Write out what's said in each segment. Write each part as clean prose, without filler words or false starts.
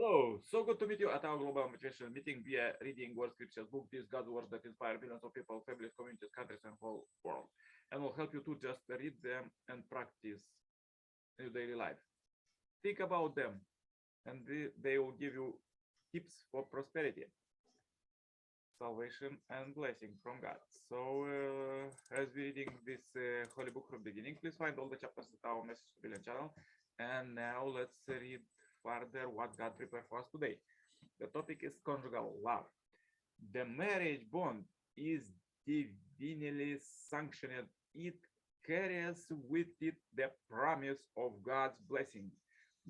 Hello, so good to meet you at our global motivational meeting via reading word scriptures book. These God words that inspire billions of people, families, communities, countries, and whole world, and will help you to just read them and practice in your daily life. Think about them, and they will give you tips for prosperity, salvation, and blessing from God. So, as we're reading this holy book from beginning, please find all the chapters at our message billion channel. And now let's read further what God prepared for us today. The topic is conjugal love. The marriage bond is divinely sanctioned. It carries with it the promise of God's blessing.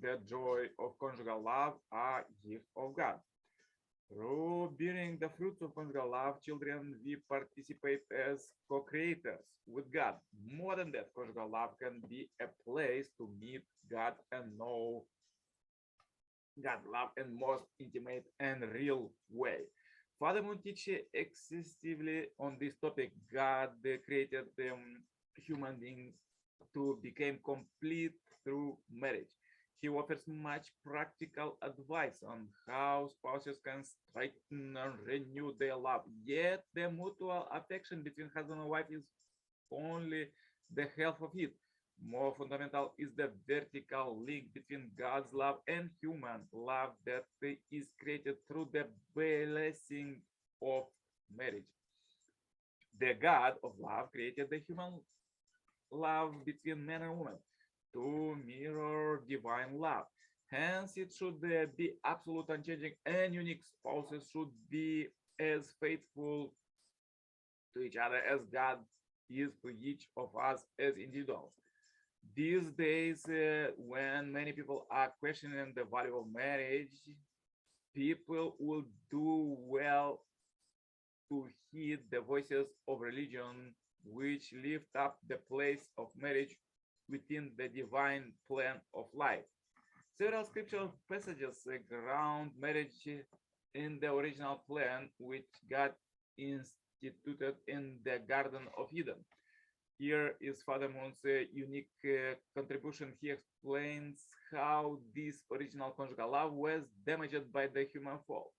The joy of conjugal love are gift of God. Through bearing the fruits of conjugal love, children, we participate as co-creators with God. More than that, conjugal love can be a place to meet God and know God love in most intimate and real way. Father Moon teach extensively on this topic. God created human beings to become complete through marriage. He offers much practical advice on how spouses can strengthen and renew their love. Yet the mutual affection between husband and wife is only the half of it. More fundamental is the vertical link between God's love and human love that is created through the blessing of marriage. The God of love created the human love between man and woman to mirror divine love. Hence, it should be absolute, unchanging, and unique. Spouses should be as faithful to each other as God is to each of us as individuals. These days, when many people are questioning the value of marriage, people will do well to heed the voices of religion, which lift up the place of marriage within the divine plan of life. Several scriptural passages ground marriage in the original plan which God instituted in the Garden of Eden. Here is Father Moon's unique contribution. He explains how this original conjugal love was damaged by the human fall.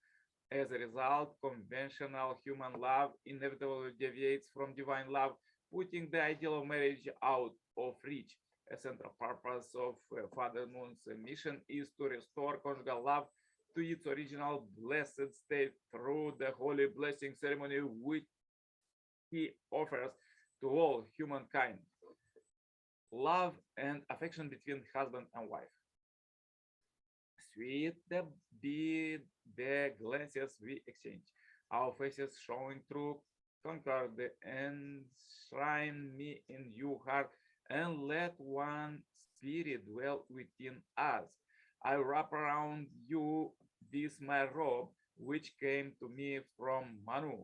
As a result, conventional human love inevitably deviates from divine love, putting the ideal of marriage out of reach. A central purpose of Father Moon's mission is to restore conjugal love to its original blessed state through the holy blessing ceremony which he offers to all humankind. Love and affection between husband and wife. Sweet be the glances we exchange, our faces showing through concord and shrine me in your heart, and let one spirit dwell within us. I wrap around you this my robe, which came to me from Manu,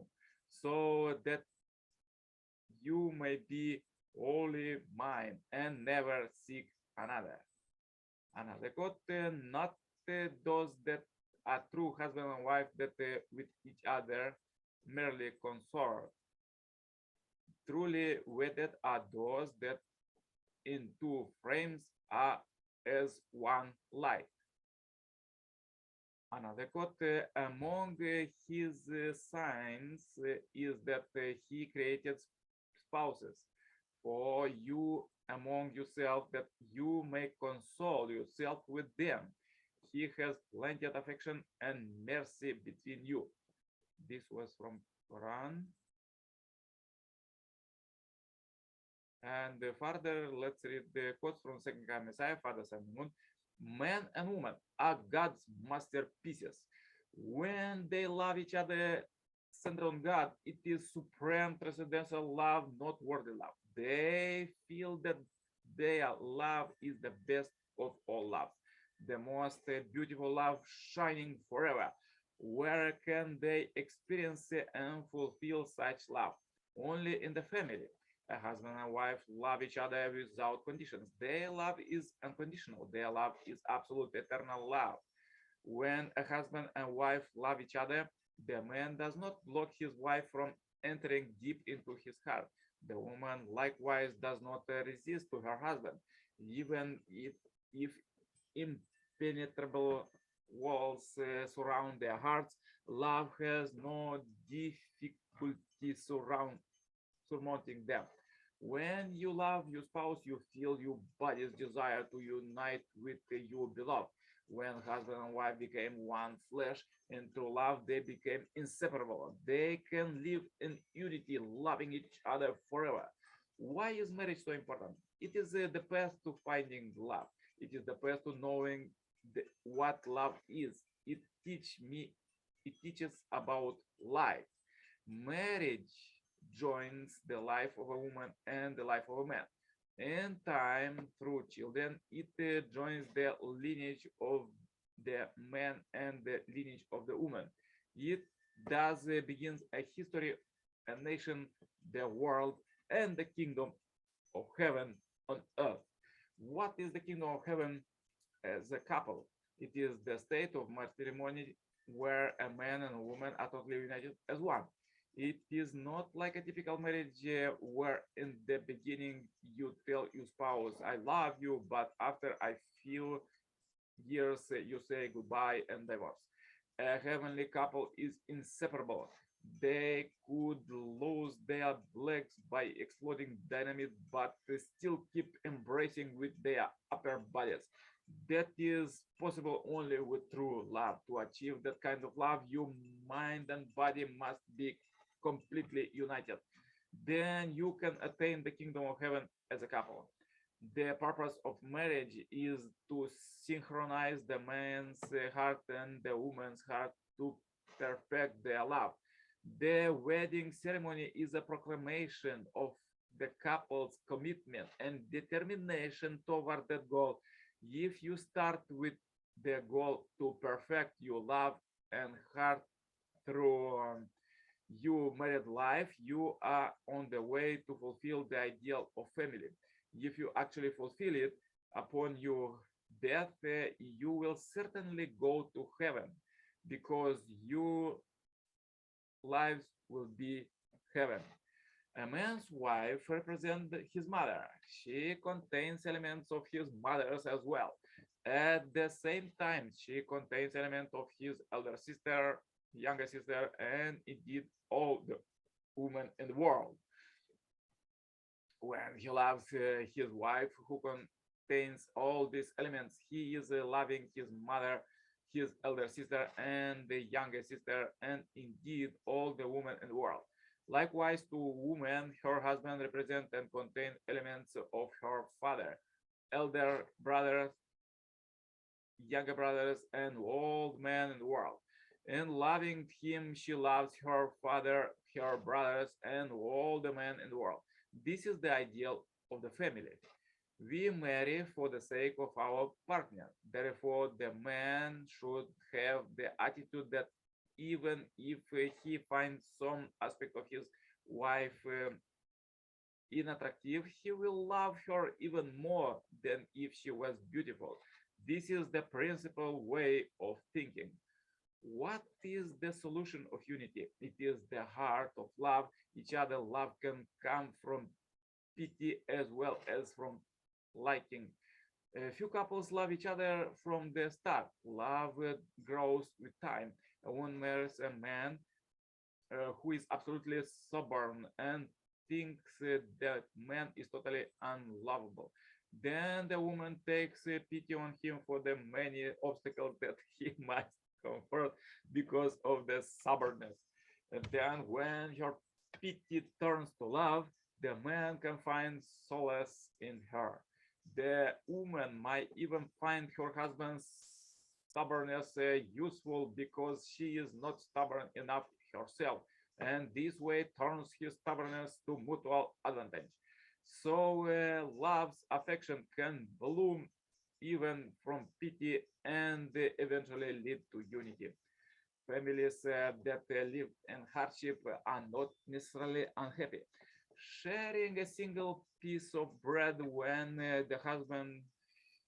so that you may be wholly mine and never seek another. Another quote, not those that are true husband and wife that with each other merely consort. Truly wedded are those that in two frames are as one light. Another quote, among his signs is that he created spouses for you among yourself that you may console yourself with them. He has plenty of affection and mercy between you. This was from Quran. And further, let's read the quotes from Second Time Messiah, Father Simon. Man and woman are God's masterpieces. When they love each other, centered on God, it is supreme transcendental love, not worldly love. They feel that their love is the best of all loves, the most beautiful love shining forever. Where can they experience and fulfill such love? Only in the family. A husband and wife love each other without conditions. Their love is unconditional. Their love is absolute eternal love. When a husband and wife love each other, the man does not block his wife from entering deep into his heart. The woman likewise does not resist to her husband, even if impenetrable walls surround their hearts. Love has no difficulty surmounting them. When you love your spouse, you feel your body's desire to unite with your beloved. When husband and wife became one flesh and through love they became inseparable, they can live in unity, loving each other forever. Why is marriage so important? It is the path to finding love. It is the path to knowing what love is. It teaches about life. Marriage joins the life of a woman and the life of a man. In time, through children, it joins the lineage of the man and the lineage of the woman. It thus begins a history, a nation, the world, and the kingdom of heaven on earth. What is the kingdom of heaven as a couple? It is the state of matrimony where a man and a woman are totally united as one. It is not like a typical marriage where in the beginning you tell your spouse, I love you, but after a few years you say goodbye and divorce. A heavenly couple is inseparable. They could lose their legs by exploding dynamite, but they still keep embracing with their upper bodies. That is possible only with true love. To achieve that kind of love, your mind and body must be completely united. Then you can attain the kingdom of heaven as a couple. The purpose of marriage is to synchronize the man's heart and the woman's heart to perfect their love. The wedding ceremony is a proclamation of the couple's commitment and determination toward that goal. If you start with the goal to perfect your love and heart through your married life, you are on the way to fulfill the ideal of family. If you actually fulfill it upon your death, you will certainly go to heaven because your lives will be heaven. A man's wife represents his mother. She contains elements of his mother's as well. At the same time, she contains elements of his elder sister, younger sister, and indeed all the women in the world. When he loves his wife, who contains all these elements, he is loving his mother, his elder sister, and the younger sister, and indeed all the women in the world. Likewise, to women, her husband represents and contains elements of her father, elder brothers, younger brothers, and old men in the world. In loving him, she loves her father, her brothers, and all the men in the world. This is the ideal of the family. We marry for the sake of our partner. Therefore, the man should have the attitude that even if he finds some aspect of his wife unattractive, he will love her even more than if she was beautiful. This is the principal way of thinking. What is the solution of unity? It is the heart of love. Each other love can come from pity as well as from liking. A few couples love each other from the start. Love grows with time. A woman marries a man who is absolutely stubborn and thinks that man is totally unlovable. Then the woman takes pity on him for the many obstacles that he must confront because of the stubbornness. And then when your pity turns to love, the man can find solace in her. The woman might even find her husband's stubbornness useful because she is not stubborn enough herself, and this way turns his stubbornness to mutual advantage. So love's affection can bloom even from pity and eventually lead to unity. Families that live in hardship are not necessarily unhappy. Sharing a single piece of bread when the husband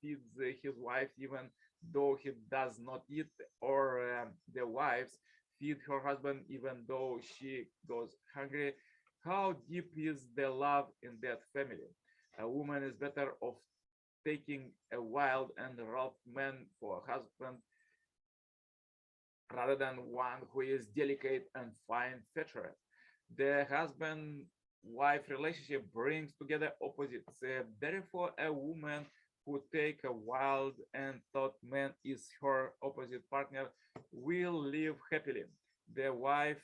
feeds his wife, even though he does not eat, or the wives feed her husband even though she goes hungry. How deep is the love in that family? A woman is better off taking a wild and rough man for a husband rather than one who is delicate and fine-featured. The husband-wife relationship brings together opposites. Therefore, a woman who take a wild and thought man is her opposite partner will live happily. The wife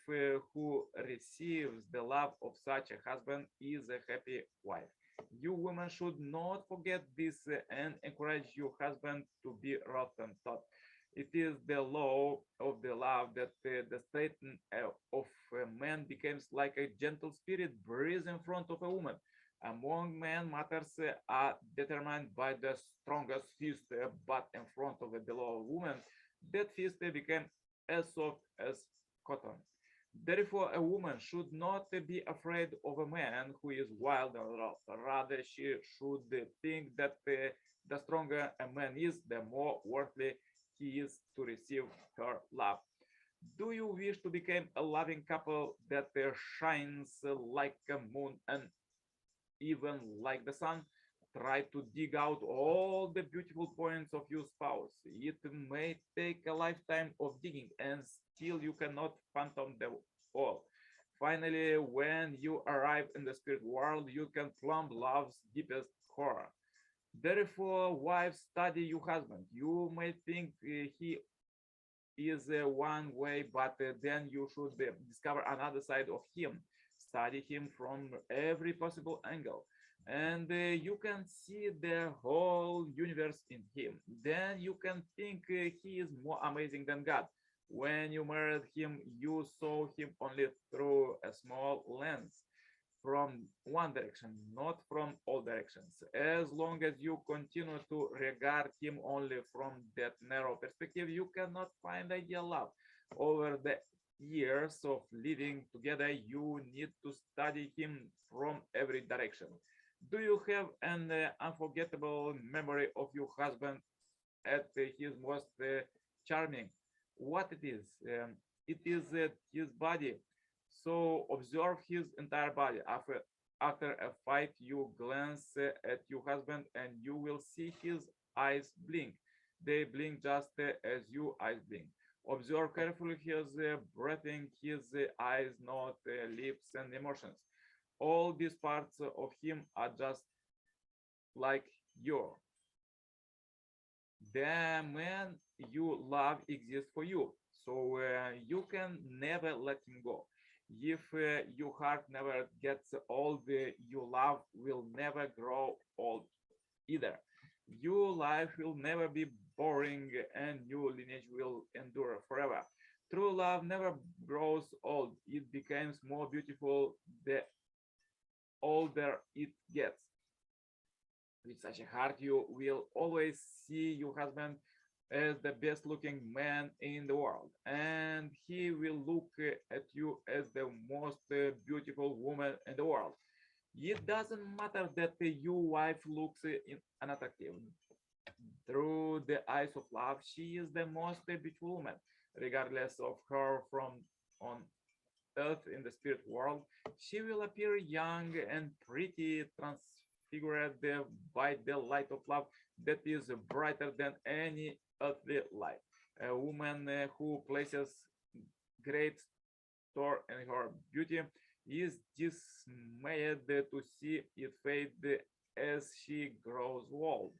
who receives the love of such a husband is a happy wife. You women should not forget this and encourage your husband to be rough and thought. It is the law of the love that the state of a man becomes like a gentle spirit breeze in front of a woman. Among men, matters are determined by the strongest fist, but in front of a below woman, that fist became as soft as cotton. Therefore, a woman should not be afraid of a man who is wild and rough. Rather, she should think that the stronger a man is, the more worthy he is to receive her love. Do you wish to become a loving couple that shines like a moon and even like the sun? Try to dig out all the beautiful points of your spouse. It may take a lifetime of digging, and still you cannot fathom them all. Finally, when you arrive in the spirit world, you can plumb love's deepest core. Therefore, wives, study your husband. You may think he is one way, but then you should discover another side of him. Study him from every possible angle, and you can see the whole universe in him. Then you can think he is more amazing than God. When you married him, you saw him only through a small lens from one direction, not from all directions. As long as you continue to regard him only from that narrow perspective, you cannot find ideal love. Over the years of living together, you need to study him from every direction. Do you have an unforgettable memory of your husband at his most charming? What it is? It is his body. So observe his entire body. After a fight, you glance at your husband and you will see his eyes blink. They blink just as your eyes blink. Observe carefully his breathing, his eyes, not lips and emotions. All these parts of him are just like you. The man you love exists for you, so you can never let him go. If your heart never gets old, your love will never grow old either. Your life will never be boring and your lineage will endure forever. True love never grows old, it becomes more beautiful the older it gets. With such a heart, you will always see your husband as the best looking man in the world, and he will look at you as the most beautiful woman in the world. It doesn't matter that your wife looks unattractive. Through the eyes of love, she is the most beautiful woman, regardless of her from on earth in the spirit world. She will appear young and pretty, transfigured by the light of love that is brighter than any earthly light. A woman who places great store in her beauty is dismayed to see it fade as she grows old.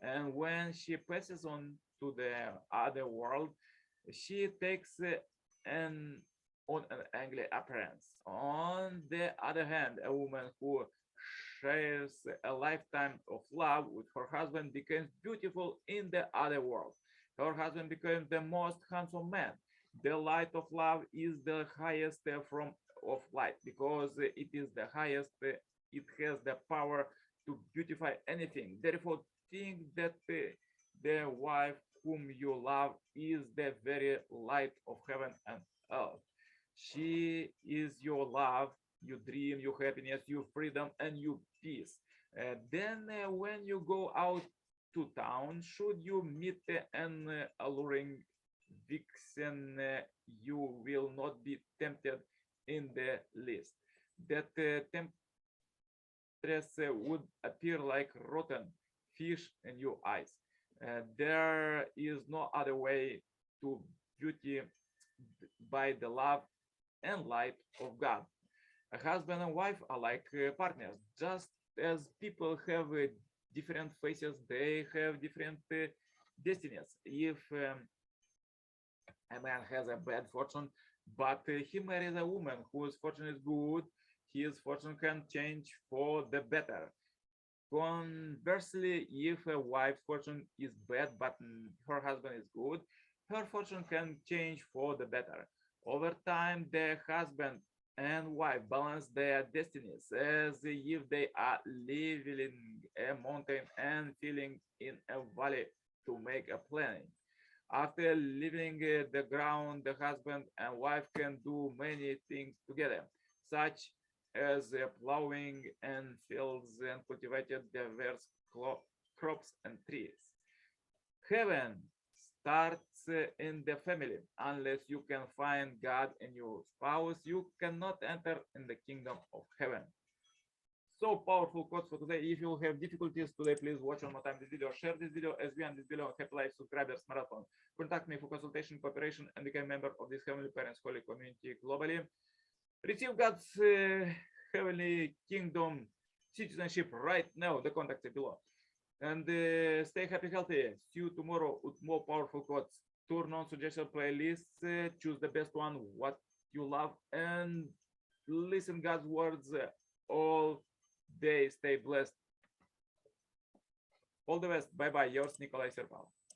And when she passes on to the other world, she takes an on an ugly appearance. On the other hand, a woman who shares a lifetime of love with her husband becomes beautiful in the other world. Her husband becomes the most handsome man. The light of love is the highest form of light because it is the highest, it has the power to beautify anything. Therefore, think that the wife whom you love is the very light of heaven and earth. She is your love, your dream, your happiness, your freedom, and your peace. Then, when you go out to town, should you meet an alluring vixen, you will not be tempted in the least. That temptress would appear like rotten fish in your eyes. There is no other way to beauty by the love and light of God. A husband and wife are like partners. Just as people have different faces, they have different destinies. If a man has a bad fortune, but he marries a woman whose fortune is good, his fortune can change for the better. Conversely, if a wife's fortune is bad but her husband is good, her fortune can change for the better. Over time, the husband and wife balance their destinies as if they are living in a mountain and feeling in a valley to make a planning. After leaving the ground, the husband and wife can do many things together, such as plowing and fields and cultivating diverse crops and trees. Heaven starts in the family. Unless you can find God in your spouse, you cannot enter in the kingdom of heaven. So powerful quotes for today. If you have difficulties today, please watch one more time this video, share this video as we end this video Happy Life Subscribers Marathon. Contact me for consultation, cooperation, and become a member of this Heavenly Parents Holy Community globally. Receive God's Heavenly Kingdom citizenship right now. The contact is below. And stay happy, healthy. See you tomorrow with more powerful quotes. Turn on suggested playlists. Choose the best one, what you love, and listen God's words all day. Stay blessed. All the best. Bye bye. Yours, Nicolae Cirpala.